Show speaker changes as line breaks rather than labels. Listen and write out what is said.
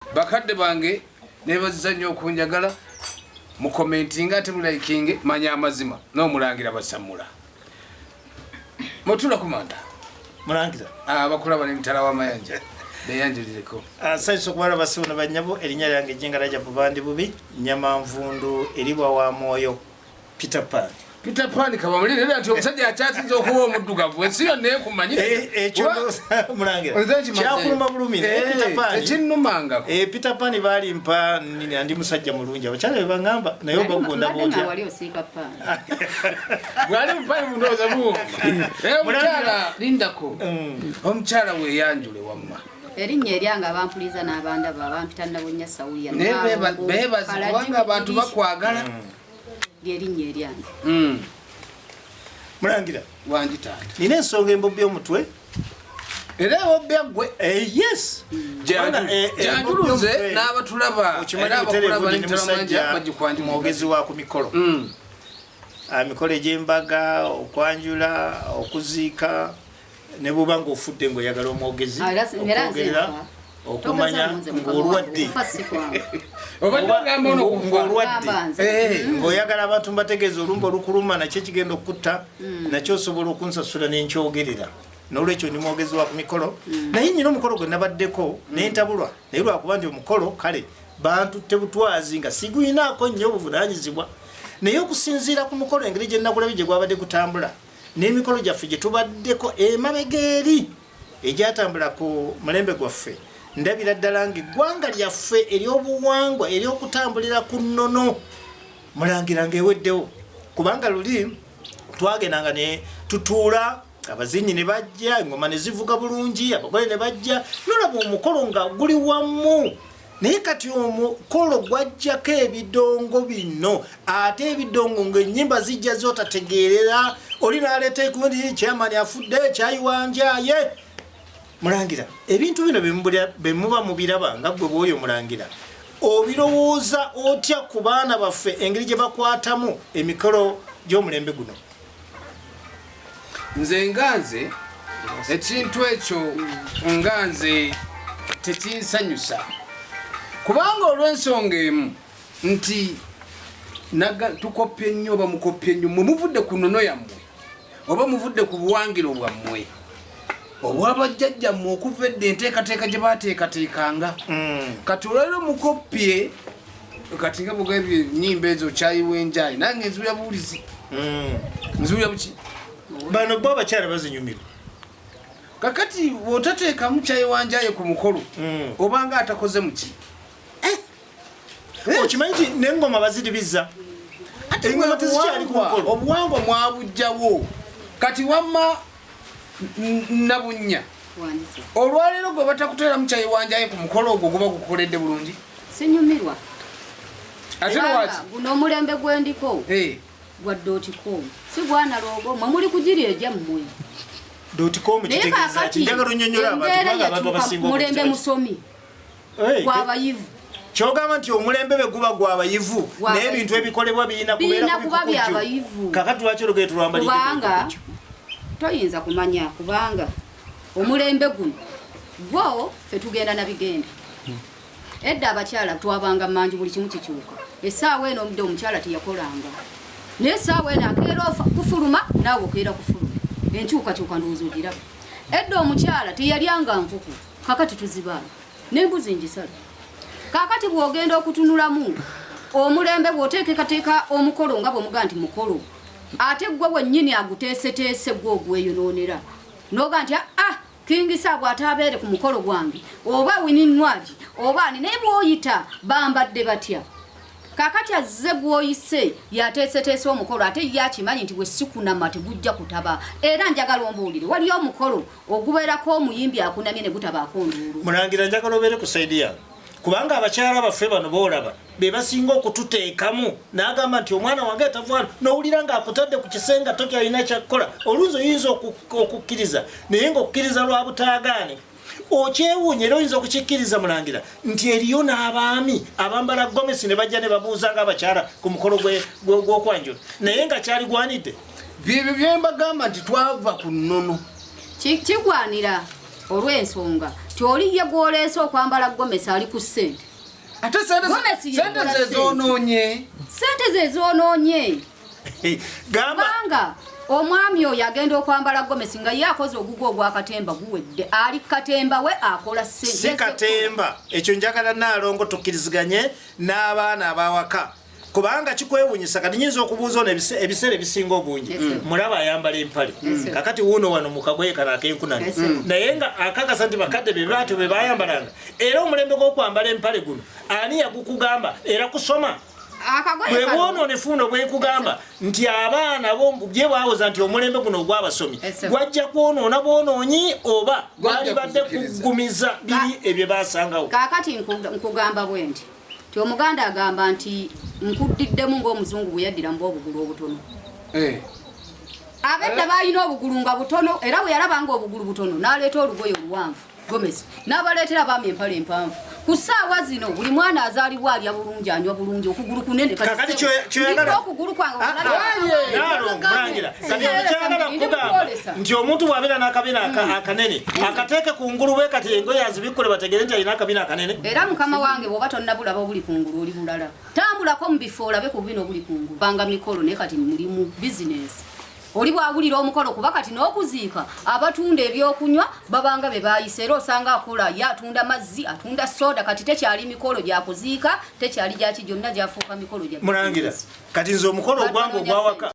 bakadde bange nebaziza nnyo okunjagala mu commenting ate mu liking manya amazima n'omulangira basamula motula kumanda
mulangira
abakulaba n'emitala w'amayanja beyanjulireko
saiso kubala basuna banyabo erinya lyange jingala ja bubandi bubi nyama nvundu eribwa wa moyo Peter Pan
kabamulire ati omusajja akyatsinze okuba omuddugavu ensiyo naye kumanyire
ekyo mulangira kyakuluma bulumire Peter Pan
ekinnumanga
Peter Pan bali mpa ndi musajja mulungi abakyala bebangamba naye bagunda bonja
wali osika pan
bwali mpa mundoza buwo omukyala lindako omukyala weyanjule wamma
erinnya eryanga bampuliza n'abanda babampita nabonya sawuya
bebazi kubanga abantu bakwagala
lyerinnya eryange
mulangira
wangi taata
nina ensonga embobbi omutwe
era obyaggwe
yes
janjuluze n'abatulaba era abakulaba n'emitala bagikwanjula
mwogezi wa ku mikolo mikolo egy'embaga okwanjula okuziika ne buba ng'ofudde ng'oyagala omwogezi okwogerera okumanya ng'olwadde ng'oyagala abantu mbategeeza olumba olukuluma nakyo kigenda okutta nakyo osobola okunsasula n'enkyogerera n'olwekyo ndi mwogezi wa ku mikolo naye nnyina omukolo gwe nabaddeko n'entabulwa naye lwakuba nti omukolo kale bantutte butwazi nga siguyinaako nnyo obuvunaanyizibwa naye okusinziira ku mukolo engeri gye nnakulabye gye gwabadde gutambula n'emikolo gyaffe gye tubaddeko emabega eri egyatambula ku mulembe gwaffe ndabira ddala ng'eggwanga lyaffe ery'obuwangwa ery'okutambulira ku nnono mulangira ng'eweddewo kubanga luli twagendanga ne tutuula abazinyi ne bajja engoma ne zivuga bulungi abagole ne bajja nolaba omukolo nga guli wamu naye kati omukolo gwajjako ebidongo bino ate ebidongo ng'ennyimba zijja z'otategeerera oli n'aleeta ekundi kyamani afudde kyayiwanjaye mulangira ebintu bino be muba mubiraba nga gwe bw'oyo mulangira obirowooza otya ku baana baffe engeri gye bakwatamu emikolo gy'omulembe guno
nze nganze ekintu ekyo nganze tekinsanyusa kubanga olw'ensonga emu nti tukopye nnyo oba mukopye nnyo mwe muvudde ku nnono yammwe oba muvudde ku buwangiro bwammwe obwabajjajjammwe okuva edda enteekateeka gye baateekateekanga kati olwaliro mukopye kati nga bugambye ennyimba ezo kyayiwa enjaayi nange nzuya buwulizi nzuya buki
bano bo abakyala bazinyumirwa
kakati bw'otateekamu kyayiwa njaayi ku mukolo obanga atakoze muki
okimanyi nti n'engoma baziribiza engoma tezikyali ku mukolo
obuwangwa mwabujjawo kati wamma nabunya olwaleero gwe batakuteeramu kyayiwanjaye ku mukolo ogwo guba gukoledde bulungi
sinyumirwa
ate lwaki
guno omulembe gwendiko gwa dotcom si gwanaloogo mwe muli kugirya ejyammwe
dotcom kitegeeza ki njagala onnyonnyola abantu kubanga abantu abasinga
mulembe musomi gwabayivu
kyogamba nti omulembe bwe guba gwabayivu naye ebintu ebikolebwa birina
kuba byabayivu
kakati lwaki olugee tulwambalibanga
toyinza kumanya kubanga omulembe guno gwo fe tugenda na bigenda edda abakyala twabanga manju buli kimu kikyuka essaawa eno omudde omukyala teyakolanga naye essaawa eno akeera kufuluma naawe okeera kufuluma enkyukakyuka ndowooza ogiraba edda omukyala teyalyanga nkuku kakati tuzibaala n'embuzi ngisala kakati bw'ogenda okutunulamu omulembe bw'oteekekateeka omukolo nga bw'omuga nti mukolo ate gwe wennyini aguteeseteese gwe ogweyonoonera noga nti kingisa bw'ataabeere ku mukolo gwange oba wininwagi oba ani naye bw'oyita bambadde batya kakati azze gw'oyise yateeseteese omukolo ate yakimanyi nti bwe sikunama tegujja kutaba era njagala ombuulire waliyo omukolo ogubeerako omuyimbi akunamye ne gutabaako nduulu
mulangira njagala obeere ku saidi yange kubanga abakyala baffe bano boolaba be basinga okututeekamu n'agamba nti omwana wange atavaano n'owulira ng'akutadde ku kisenga tokyalina kyakukola olunzi oyinza okukkiriza naye ng'okukkiriza lwa butaagaane okyewuunya era oyinza okukikkiriza mulangira nti eriyo n'abaami abambala gomesi ne bajja ne babuuza ng'abakyala ku mukolo gw'okwanjula naye nga kyaligwanidde
byebyo byembagamba nti twava ku nnono
kigwanira olw'ensonga kyoli ye gwoleese okwambala gomesi ali ku ssente
ate sente zezonoonye
sente zezonoonye
gamba
omwami oyo agenda okwambala gomesi nga ye akoze ogugo ogwakatemba guwedde ali katemba we akola ssente
si katemba ekyo njagala naalongo tukkiriziganye n'abaana abawaka kubanga kikwewunyisa kati nyinza okubuuza ono ebiseera ebisinga obungi mulaba ayambala empale kakati wuuno wano mukagoye kano akenkunani naye nga akakasa nti bakadde bebaatyo be bayambalanga era omulembe gw'okwambala empale guno ani yagukugamba era kusoma bwe bwonoone fuuno bwekugamba nti abaana bye bwawoza nti omulembe guno ogw'abasomi gwajja kwonoona bwonoonyi oba baali badde kugumiza biri ebyo basangawo
kaakati nkugamba bwe nti ti omuganda agamba nti nkuddiddemu ng'omuzungu bwe yaddira mbu obugulu obutono abedda baalina obugulu nga butono era bwe yalabanga obugulu butono n'aleeta olugoye oluwanvu gomesi n'abaleetera baami empale empanvu ku ssaawa zino buli mwana azaalibwa alya bulungi anywa bulungi okugulu kunene okugulu kwange
nti omuntu bw'abeera n'akabina akanene akateeke ku ngulu bwe kati engoye azibikkule bategere nti alina akabina akanene
era mukama wange bw'oba tonnabulaba obuli ku ngulu oli bulala tambulako mu bifo olabe ku bino obuli ku ngulu banga mikolo naye kati muli mu bizinesi oli bwawulira omukolo kuba kati n'okuziika abatunda ebyokunywa babanga be baayise era osanga akola ye atunda mazzi atunda soda kati tekyali mikolo gyakuziika tekyali gyaki gyonna gyafuuka mikolo gya
mulangira kati nze omukolo ogwange ogwawaka